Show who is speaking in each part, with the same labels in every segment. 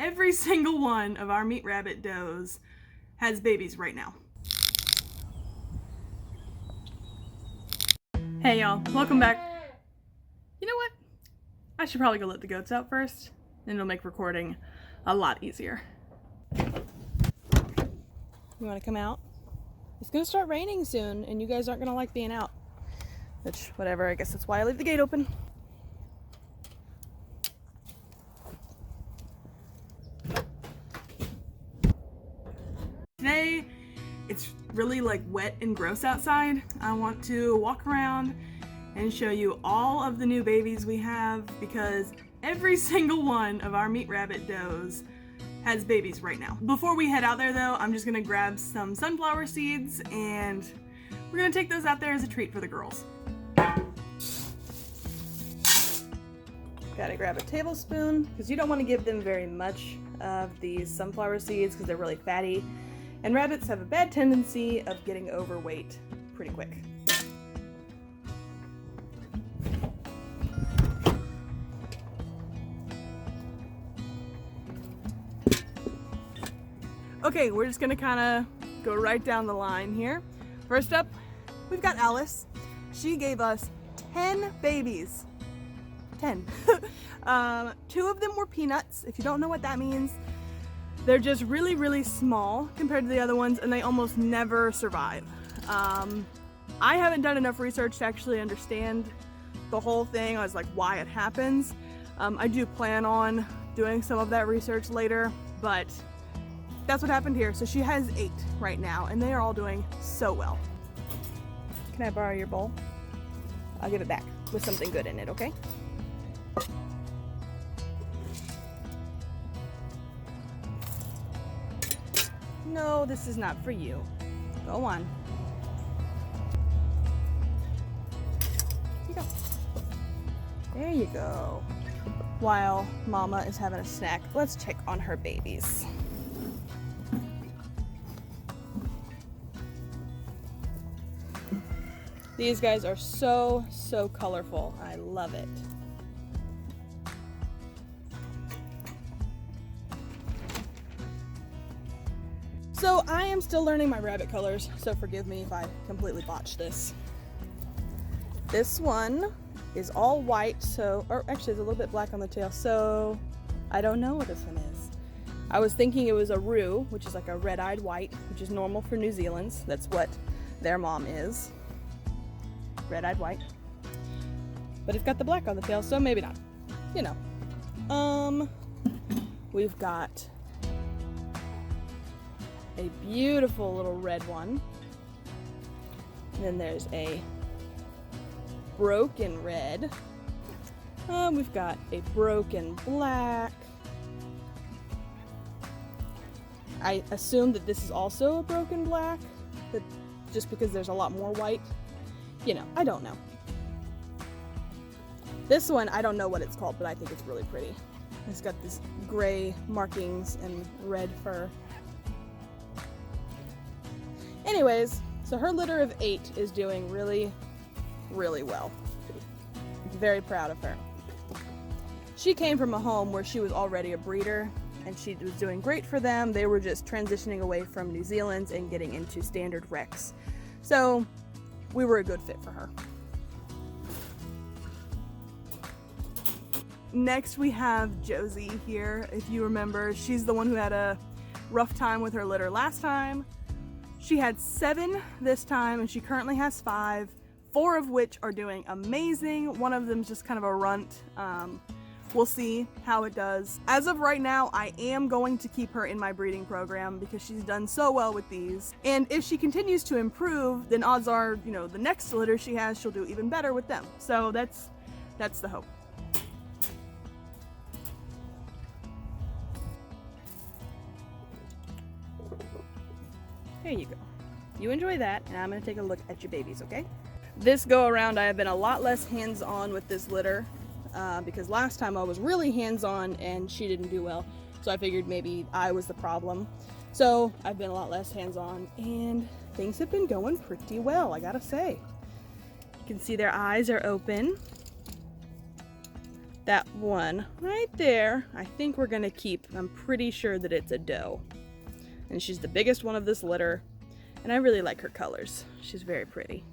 Speaker 1: every single one of our meat rabbit does has babies right now. Hey y'all, welcome back. You know what? I should probably go let the goats out first, and it'll make recording a lot easier. You wanna come out? It's gonna start raining soon, and you guys aren't gonna like being out. Which, whatever, I guess that's why I leave the gate open. Today, it's really like wet and gross outside. I want to walk around and show you all of the new babies we have because every single one of our meat rabbit does has babies right now. Before we head out there though, I'm just gonna grab some sunflower seeds and we're gonna take those out there as a treat for the girls. Gotta grab a tablespoon because you don't want to give them very much of these sunflower seeds because they're really fatty. And rabbits have a bad tendency of getting overweight pretty quick. Okay, we're just gonna kind of go right down the line here. First up, we've got Alice. She gave us 10 babies. 10. 2 of them were peanuts. If you don't know what that means, they're just really, really small compared to the other ones, and they almost never survive. I haven't done enough research to actually understand the whole thing as like why it happens. I do plan on doing some of that research later, but that's what happened here. So she has 8 right now, and they are all doing so well. Can I borrow your bowl? I'll give it back with something good in it, okay? No, this is not for you. Go on. Here you go. There you go. While Mama is having a snack, let's check on her babies. These guys are so colorful. I love it. So I am still learning my rabbit colors, so forgive me if I completely botched this. This one is all white, so, or actually there's a little bit black on the tail, so I don't know what this one is. I was thinking it was a roux, which is like a red-eyed white, which is normal for New Zealand's. That's what their mom is. Red-eyed white. But it's got the black on the tail, so maybe not. You know. We've got a beautiful little red one. And then there's a broken red. We've got a broken black. I assume that this is also a broken black, but just because there's a lot more white. You know, I don't know. This one, I don't know what it's called, but I think it's really pretty. It's got this gray markings and red fur. Anyways, so her litter of 8 is doing really, really well. I'm very proud of her. She came from a home where she was already a breeder, and she was doing great for them. They were just transitioning away from New Zealand's and getting into standard Rex. So we were a good fit for her. Next we have Josie here. If you remember, she's the one who had a rough time with her litter last time. She had 7 this time, and she currently has 5, 4 of which are doing amazing. One of them's just kind of a runt. We'll see how it does. As of right now, I am going to keep her in my breeding program because she's done so well with these. And if she continues to improve, then odds are, you know, the next litter she has, she'll do even better with them. So that's the hope. There you go. You enjoy that, and I'm gonna take a look at your babies, okay? This go around, I have been a lot less hands-on with this litter. Because last time I was really hands-on and she didn't do well, so I figured maybe I was the problem. So I've been a lot less hands-on, and things have been going pretty well, I gotta say. You can see their eyes are open. That one right there, I think we're gonna keep. I'm pretty sure that it's a doe. And she's the biggest one of this litter. And I really like her colors. She's very pretty.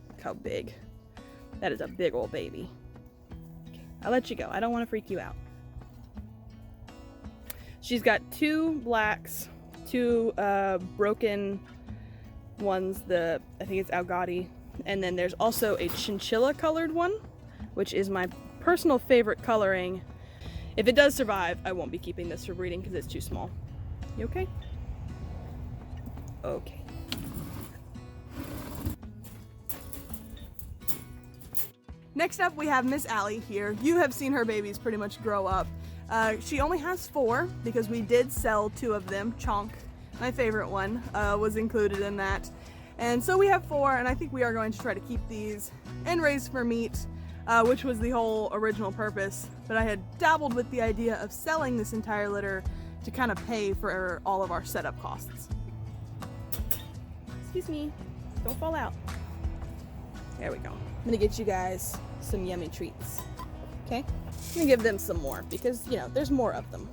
Speaker 1: Look how big. That is a big old baby. Okay, I'll let you go. I don't want to freak you out. She's got 2 blacks, 2 broken ones, I think it's Algati. And then there's also a chinchilla colored one, which is my personal favorite coloring. If it does survive, I won't be keeping this for breeding because it's too small. You okay? Okay. Next up, we have Miss Allie here. You have seen her babies pretty much grow up. She only has 4 because we did sell 2 of them. Chonk, my favorite one, was included in that. And so we have 4, and I think we are going to try to keep these and raise for meat, which was the whole original purpose. But I had dabbled with the idea of selling this entire litter to kind of pay for all of our setup costs. Excuse me, don't fall out. There we go. I'm gonna get you guys some yummy treats. Okay? I'm gonna give them some more because, you know, there's more of them.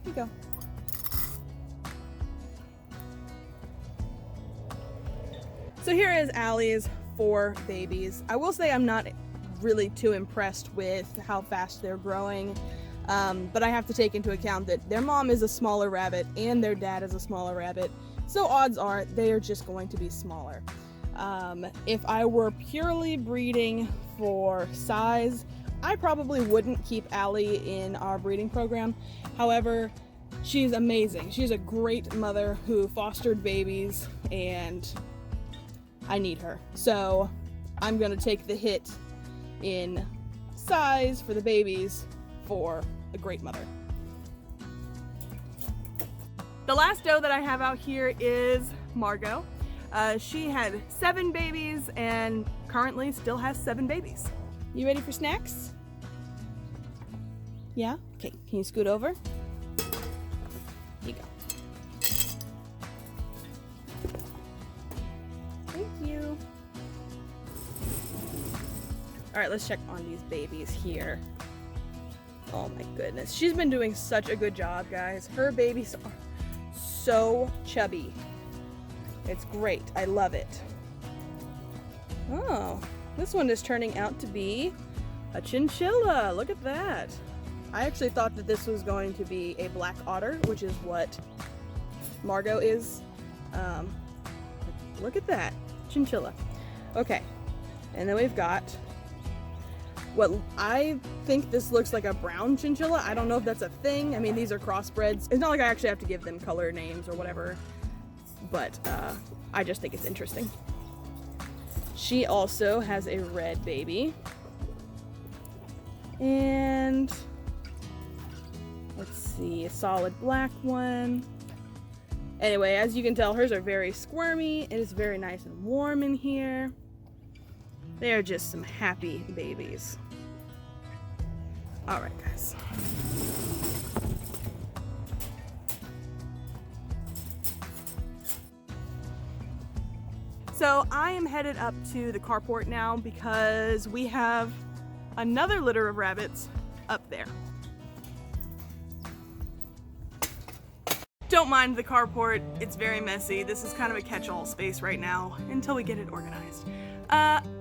Speaker 1: Here you go. So here is Allie's 4 babies. I will say I'm not really too impressed with how fast they're growing, but I have to take into account that their mom is a smaller rabbit and their dad is a smaller rabbit, so odds are they are just going to be smaller. If I were purely breeding for size, I probably wouldn't keep Allie in our breeding program. However, she's amazing. She's a great mother who fostered babies, and I need her. So I'm gonna take the hit in size for the babies for a great mother. The last doe that I have out here is Margot. She had 7 babies and currently still has 7 babies. You ready for snacks? Yeah? Okay, can you scoot over? Here you go. Thank you. All right, let's check on these babies here. Oh my goodness. She's been doing such a good job, guys. Her babies are so chubby. It's great. I love it. Oh, this one is turning out to be a chinchilla. Look at that. I actually thought that this was going to be a black otter, which is what Margot is. Look at that. Chinchilla. Okay. And then we've got what I think this looks like a brown chinchilla. I don't know if that's a thing. I mean, these are crossbreds. It's not like I actually have to give them color names or whatever, but I just think it's interesting. She also has a red baby. And let's see, a solid black one. Anyway, as you can tell, hers are very squirmy. It is very nice and warm in here. They are just some happy babies. All right, guys. So I am headed up to the carport now because we have another litter of rabbits up there. Don't mind the carport, it's very messy. This is kind of a catch-all space right now until we get it organized.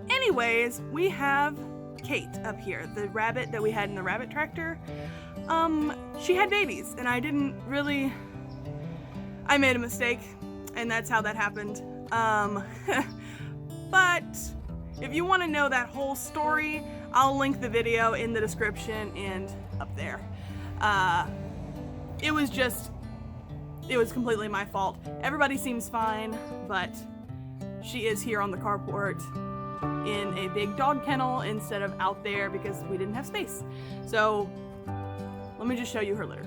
Speaker 1: Anyways, we have Kate up here, the rabbit that we had in the rabbit tractor. She had babies and I made a mistake and that's how that happened. But if you want to know that whole story, I'll link the video in the description and up there. It was completely my fault. Everybody seems fine, but she is here on the carport in a big dog kennel instead of out there because we didn't have space. So let me just show you her litter.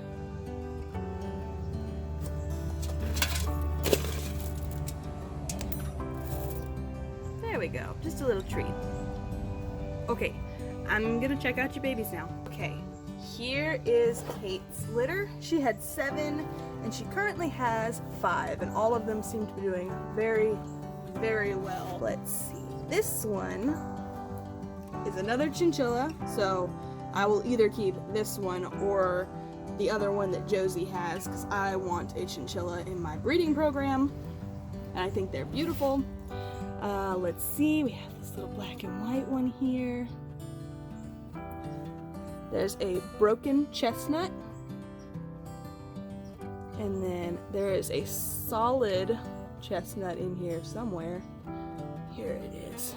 Speaker 1: There we go, just a little treat. Okay, I'm gonna check out your babies now. Okay, here is Kate's litter. She had 7 and she currently has 5 and all of them seem to be doing very, very well. Let's see, this one is another chinchilla, so I will either keep this one or the other one that Josie has, because I want a chinchilla in my breeding program, and I think they're beautiful. Let's see, we have this little black and white one here. There's a broken chestnut, and then there is a solid chestnut in here somewhere. Here it is.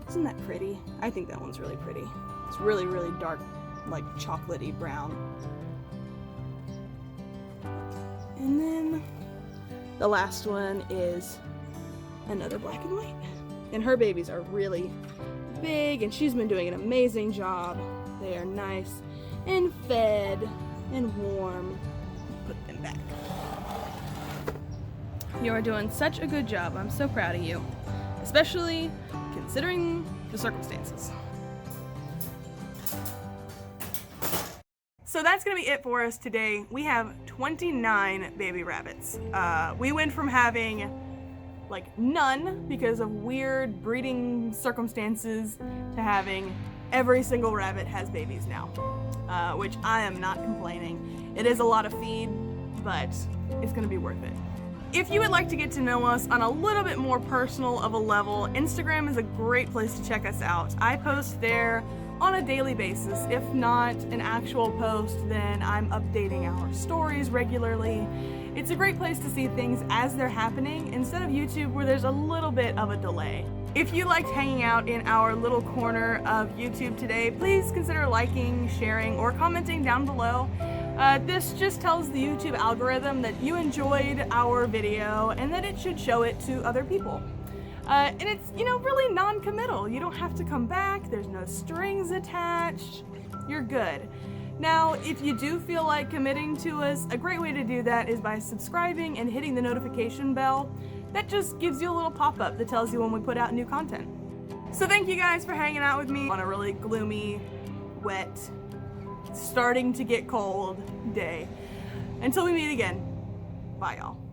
Speaker 1: Isn't that pretty? I think that one's really pretty. It's really, really dark, like chocolatey brown. And then the last one is another black and white. And her babies are really big, and she's been doing an amazing job. They are nice and fed and warm. Put them back. You are doing such a good job. I'm so proud of you, especially considering the circumstances. So that's gonna be it for us today. We have 29 baby rabbits. We went from having like none because of weird breeding circumstances to having every single rabbit has babies now, which I am not complaining. It is a lot of feed, but it's gonna be worth it. If you would like to get to know us on a little bit more personal of a level, Instagram is a great place to check us out. I post there on a daily basis. If not an actual post, then I'm updating our stories regularly. It's a great place to see things as they're happening instead of YouTube where there's a little bit of a delay. If you liked hanging out in our little corner of YouTube today, please consider liking, sharing, or commenting down below. This just tells the YouTube algorithm that you enjoyed our video and that it should show it to other people. And it's, you know, really non-committal. You don't have to come back, there's no strings attached, you're good. Now, if you do feel like committing to us, a great way to do that is by subscribing and hitting the notification bell. That just gives you a little pop-up that tells you when we put out new content. So thank you guys for hanging out with me on a really gloomy, wet, starting to get cold day. Until we meet again, bye y'all.